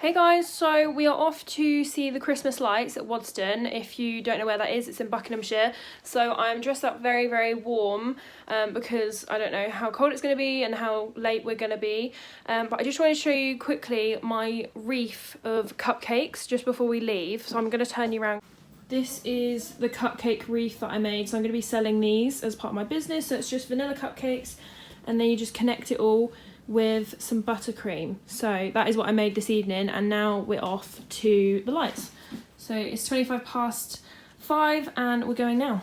Hey guys, so we are off to see the Christmas lights at Waddesdon. If you don't know where that is, it's in Buckinghamshire. So I'm dressed up very, very warm because I don't know how cold it's going to be and how late we're going to be. But I just want to show you quickly my wreath of cupcakes just before we leave. So I'm going to turn you around. This is the cupcake wreath that I made. So I'm going to be selling these as part of my business. So it's just vanilla cupcakes and then you just connect it all with some buttercream. So that is what I made this evening, and now we're off to the lights. So it's 5:25 and we're going now.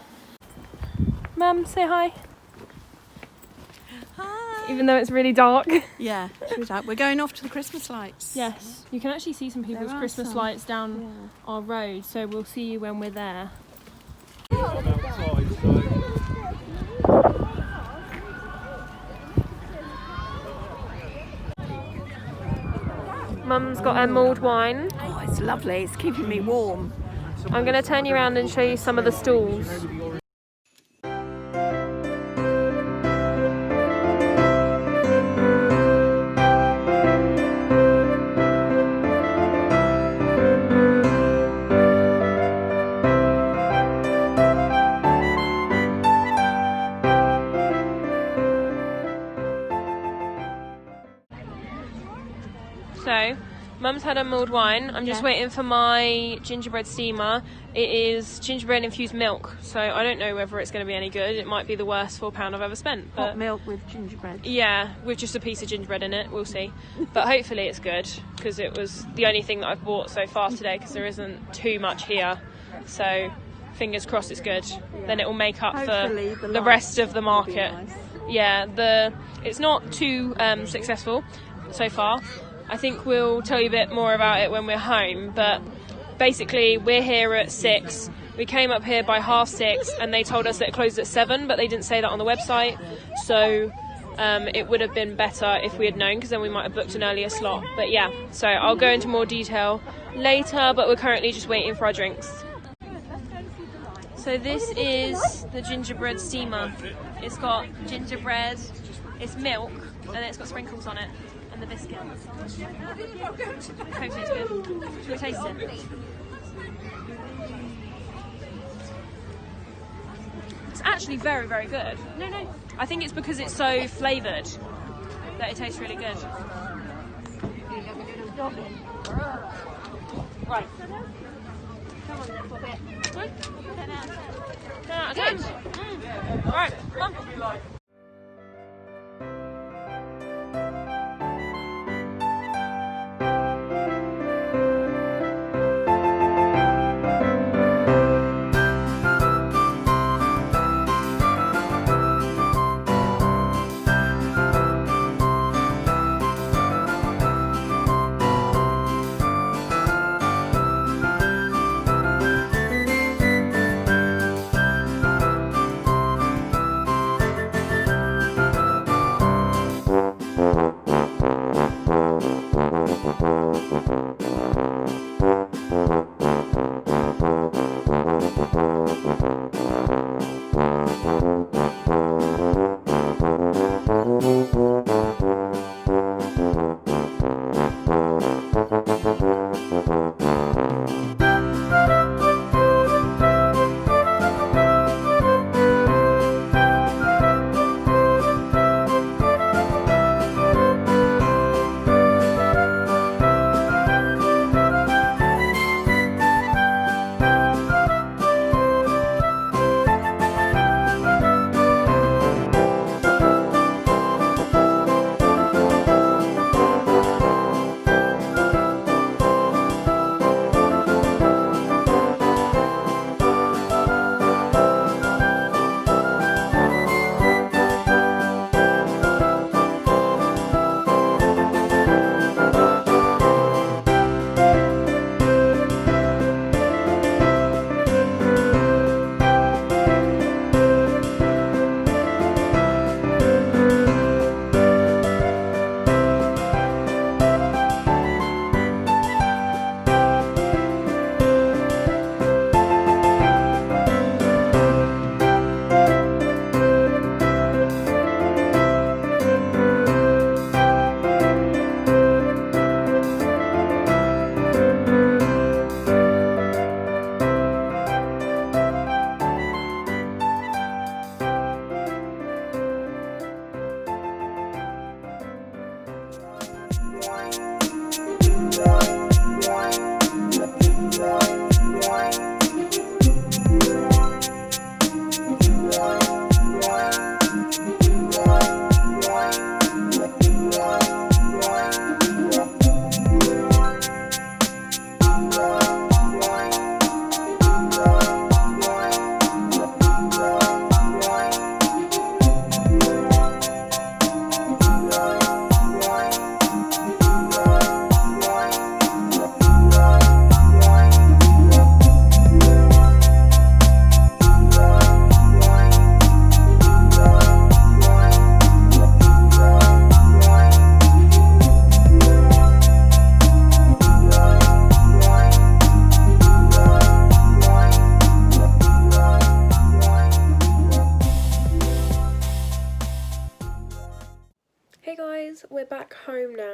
Mum, say hi. Hi. Even though it's really dark. Yeah, we're going off to the Christmas lights. Yes, you can actually see some people's Christmas lights down our road, so we'll see you when we're there. Mum's got her mulled wine. Oh, it's lovely. It's keeping me warm. I'm going to turn you around and show you some of the stalls. So, Mum's had a mulled wine. I'm just waiting for my gingerbread steamer. It is gingerbread infused milk, so I don't know whether it's going to be any good. It might be the worst £4 I've ever spent. But hot milk with gingerbread. Yeah, with just a piece of gingerbread in it. We'll see. But hopefully it's good, because it was the only thing that I've bought so far today, because there isn't too much here. So fingers crossed it's good. Then it will make up Hopefully for the rest of the market. Nice. Yeah, it's not too successful so far. I think we'll tell you a bit more about it when we're home, but basically we're here at 6. We came up here by 6:30 and they told us that it closed at 7, but they didn't say that on the website, so it would have been better if we had known, because then we might have booked an earlier slot. But yeah, so I'll go into more detail later, but we're currently just waiting for our drinks. So this is the gingerbread steamer. It's got gingerbread, it's milk, and it's got sprinkles on it. And the biscuits. Hopefully it's good. Should we taste it? It's actually very, very good. No. I think it's because it's so flavoured that it tastes really good. Right. Come on, good? 10 out of 10. Alright, come on.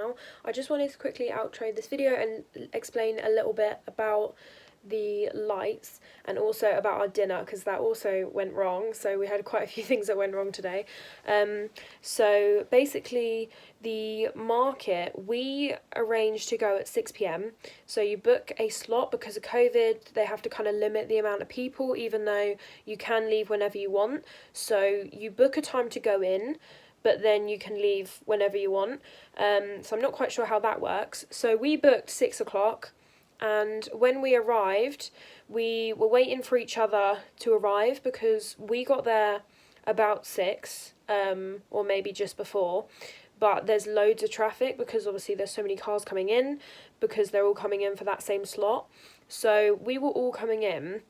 now. I just wanted to quickly outro this video and explain a little bit about the lights and also about our dinner, because that also went wrong. So we had quite a few things that went wrong today. So basically the market, we arranged to go at 6 p.m. so you book a slot. Because of COVID, they have to kind of limit the amount of people, even though you can leave whenever you want. So you book a time to go in, but then you can leave whenever you want. So I'm not quite sure how that works. So we booked 6 o'clock. And when we arrived, we were waiting for each other to arrive, because we got there about 6, or maybe just before. But there's loads of traffic, because obviously there's so many cars coming in, because they're all coming in for that same slot. So we were all coming in,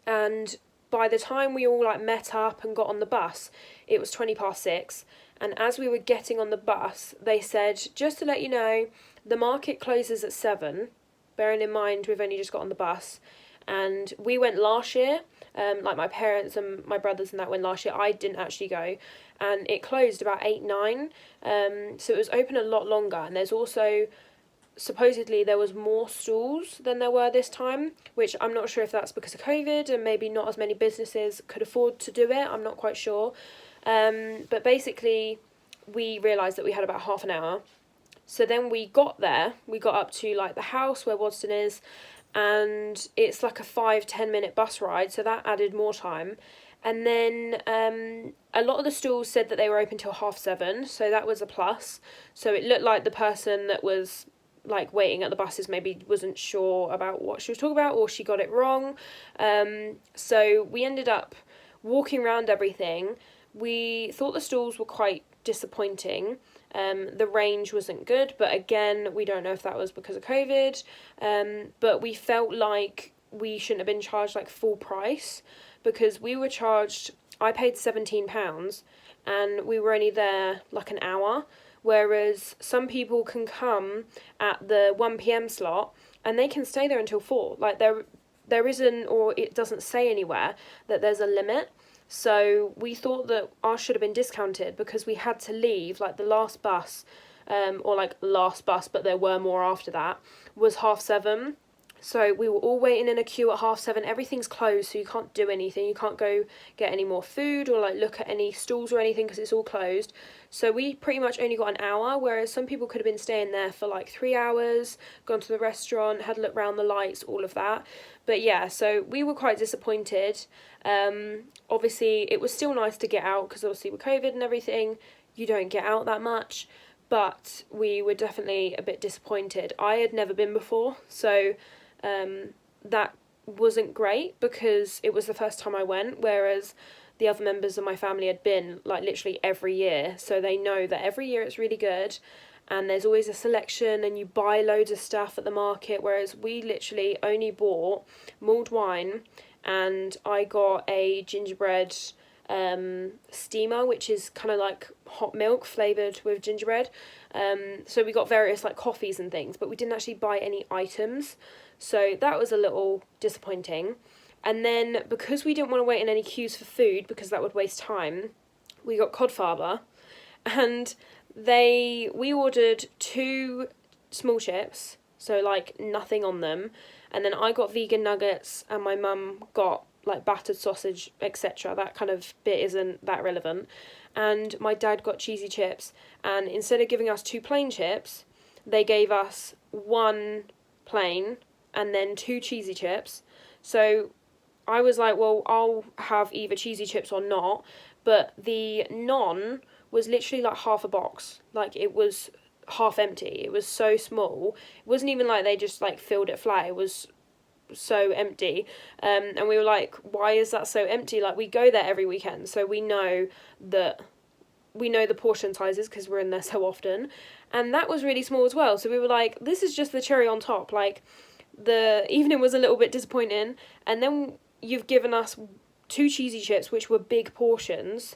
and by the time we all met up and got on the bus, it was 6:20. And as we were getting on the bus, they said, just to let you know, the market closes at 7. Bearing in mind we've only just got on the bus, and we went last year, my parents and my brothers and that went last year. I didn't actually go, and it closed about 8, 9, so it was open a lot longer. And there's also, supposedly there was more stalls than there were this time, which I'm not sure if that's because of COVID and maybe not as many businesses could afford to do it. I'm not quite sure, but basically we realised that we had about half an hour. So then we got there, we got up to the house where Waddesdon is, and it's a 5-10 minute bus ride, so that added more time. And then a lot of the stalls said that they were open till 7:30, so that was a plus. So it looked like the person that was waiting at the buses maybe wasn't sure about what she was talking about, or she got it wrong. So we ended up walking around everything. We thought the stalls were quite disappointing. The range wasn't good, but again, we don't know if that was because of COVID, but we felt like we shouldn't have been charged full price, because we were charged, I paid £17 and we were only there an hour, whereas some people can come at the 1 p.m. slot and they can stay there until 4. There isn't, or it doesn't say anywhere that there's a limit. So we thought that ours should have been discounted, because we had to leave, the last bus, last bus, but there were more after that, was 7:30. So we were all waiting in a queue at 7:30. Everything's closed, so you can't do anything. You can't go get any more food or look at any stalls or anything, because it's all closed. So we pretty much only got an hour, whereas some people could have been staying there for 3 hours, gone to the restaurant, had a look round the lights, all of that. But yeah, so we were quite disappointed. Obviously it was still nice to get out, because obviously with COVID and everything, you don't get out that much, but we were definitely a bit disappointed. I had never been before, so that wasn't great, because it was the first time I went, whereas the other members of my family had been literally every year, so they know that every year it's really good, and there's always a selection and you buy loads of stuff at the market, whereas we literally only bought mulled wine, and I got a gingerbread steamer, which is kind of hot milk flavoured with gingerbread. So we got various coffees and things, but we didn't actually buy any items, so that was a little disappointing. And then, because we didn't want to wait in any queues for food, because that would waste time, we got codfarber, and we ordered 2 small chips, so nothing on them, and then I got vegan nuggets, and my mum got battered sausage, etc. That kind of bit isn't that relevant. And my dad got cheesy chips, and instead of giving us 2 plain chips, they gave us 1 plain and then 2 cheesy chips. So I was like, well, I'll have either cheesy chips or not, but the naan was literally half a box. It was half empty. It was so small. It wasn't even they just filled it flat. It was so empty, and we were like, why is that so empty? We go there every weekend, so we know the portion sizes, because we're in there so often, and that was really small as well. So we were like, this is just the cherry on top. The evening was a little bit disappointing, and then you've given us 2 cheesy chips, which were big portions,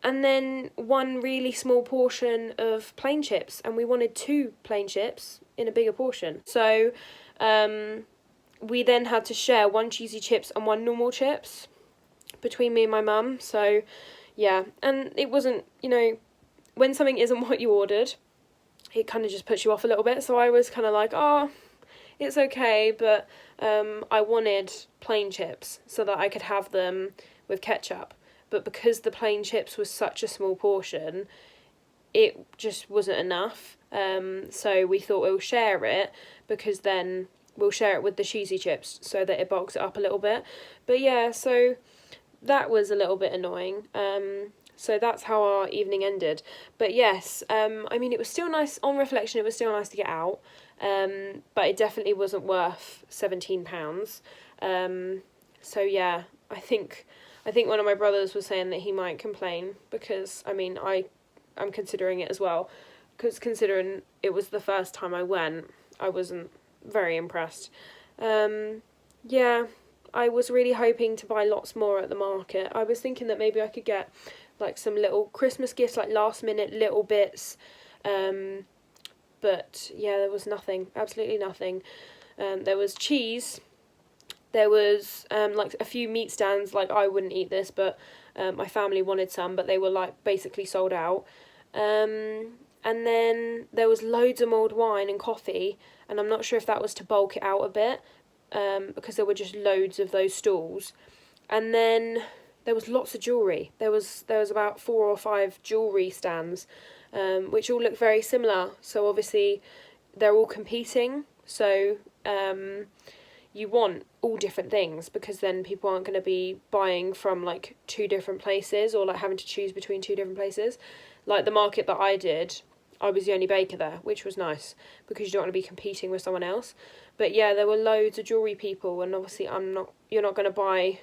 and then 1 really small portion of plain chips, and we wanted 2 plain chips in a bigger portion. So we then had to share 1 cheesy chips and 1 normal chips between me and my mum. So yeah, and it wasn't, when something isn't what you ordered, it kind of just puts you off a little bit. So I was kind of like, oh, it's okay, but I wanted plain chips so that I could have them with ketchup. But because the plain chips was such a small portion, it just wasn't enough. So we thought we'll share it, because then we'll share it with the cheesy chips so that it bulks it up a little bit. But yeah, so that was a little bit annoying. So that's how our evening ended. But yes, I mean, it was still nice, on reflection, it was still nice to get out. But it definitely wasn't worth £17. So yeah, I think one of my brothers was saying that he might complain, because, I mean, I'm considering it as well, because considering it was the first time I went, I wasn't very impressed. Yeah, I was really hoping to buy lots more at the market. I was thinking that maybe I could get like some little Christmas gifts, like last minute little bits, but yeah, there was nothing, absolutely nothing. There was cheese, there was like a few meat stands. Like, I wouldn't eat this, but my family wanted some, but they were like basically sold out. And then there was loads of mulled wine and coffee, and I'm not sure if that was to bulk it out a bit, because there were just loads of those stalls. And then there was lots of jewellery. There was about 4 or 5 jewellery stands, which all look very similar. So obviously they're all competing. So you want all different things, because then people aren't going to be buying from like 2 different places, or like having to choose between 2 different places. Like the market that I did, I was the only baker there, which was nice, because you don't want to be competing with someone else. But yeah, there were loads of jewellery people, and obviously you're not going to buy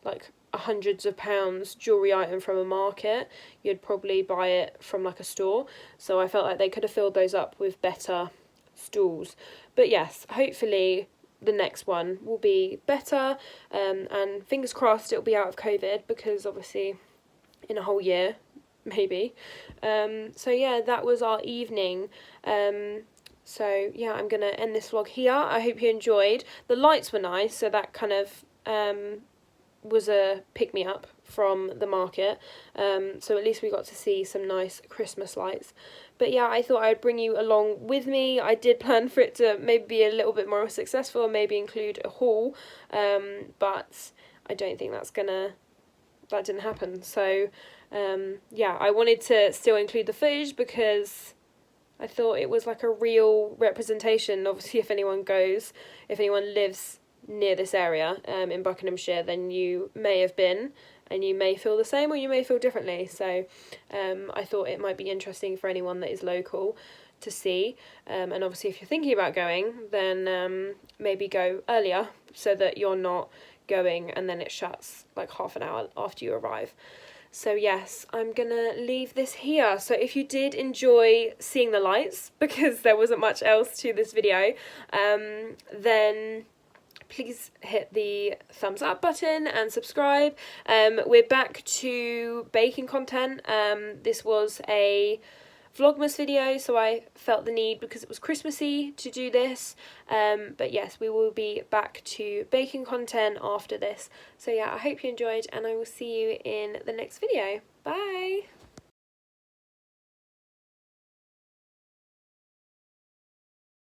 like hundreds of pounds jewellery item from a market. You'd probably buy it from like a store. So I felt like they could have filled those up with better stalls. But yes, hopefully the next one will be better, and fingers crossed it'll be out of COVID, because obviously in a whole year, maybe. So yeah, that was our evening. So yeah, I'm gonna end this vlog here. I hope you enjoyed. The lights were nice, so that kind of was a pick-me-up from the market. So at least we got to see some nice Christmas lights. But yeah, I thought I'd bring you along with me. I did plan for it to maybe be a little bit more successful, and maybe include a haul, but I don't think that didn't happen. So yeah, I wanted to still include the footage, because I thought it was like a real representation. Obviously, if anyone lives near this area in Buckinghamshire, then you may have been, and you may feel the same, or you may feel differently. So I thought it might be interesting for anyone that is local to see, and obviously if you're thinking about going, then maybe go earlier, so that you're not going and then it shuts like half an hour after you arrive. So yes, I'm gonna leave this here. So if you did enjoy seeing the lights, because there wasn't much else to this video, then please hit the thumbs up button and subscribe. We're back to baking content. This was a Vlogmas video, so I felt the need, because it was Christmassy, to do this. But yes, we will be back to baking content after this. So yeah, I hope you enjoyed, and I will see you in the next video. Bye!